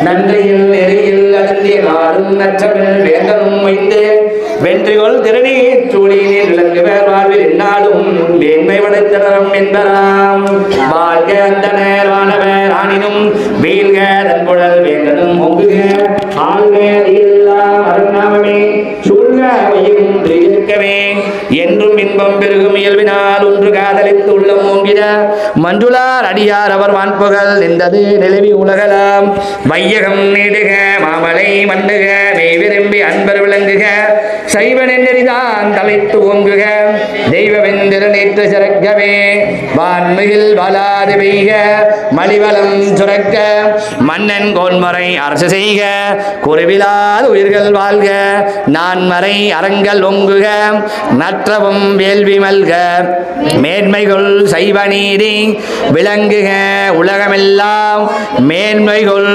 நன்றியில் நெறியில் அடந்திய நாடும் நற்றமிழ் வேந்தனும் வைத்து வென்றிகொள் திறனீர் சூழியில் விளங்குவர் வாழ்வில் என்னாலும் மேன்மை வடைத்தரம் என்பராம் வாழ்க அந்த நேர்வானவர் ஆனினும் வீழ்க தன்புழல் வேந்தனும் ஒங்குக ஆழ்க எல்லாம் அருணாமமே சூழ்க வையும் இருக்கவே என்றும் இன்பம் பெருகும் இயல்பினால் ஒன்று காதலித்து உள்ளம் ஓங்கிட மஞ்சுளார் அடியார் அவர் வான்புகழ் நின்றது நிலவி உலகலாம் வையகம் நீடுக மாமலை மண்ணுக மெய் விரும்பி அன்பர் விளங்குக சைவனின் நெறிதான் தலைத்து ஓங்குக தெய்வவெந்திர நேற்று சிறக்கவே வான்மிகில் வளாது பெய்க மலிவளம் சுரக்க மன்னன் கோன்மறை அரசு செய்க குறைவிலாத உயிர்கள் வாழ்க நான்மறை அரங்கல் ஒங்குக நற்றவும் வேள்வி மல்க மேன்மைகள் சைவ நீதி விளங்குக உலகமெல்லாம் மேன்மைகள்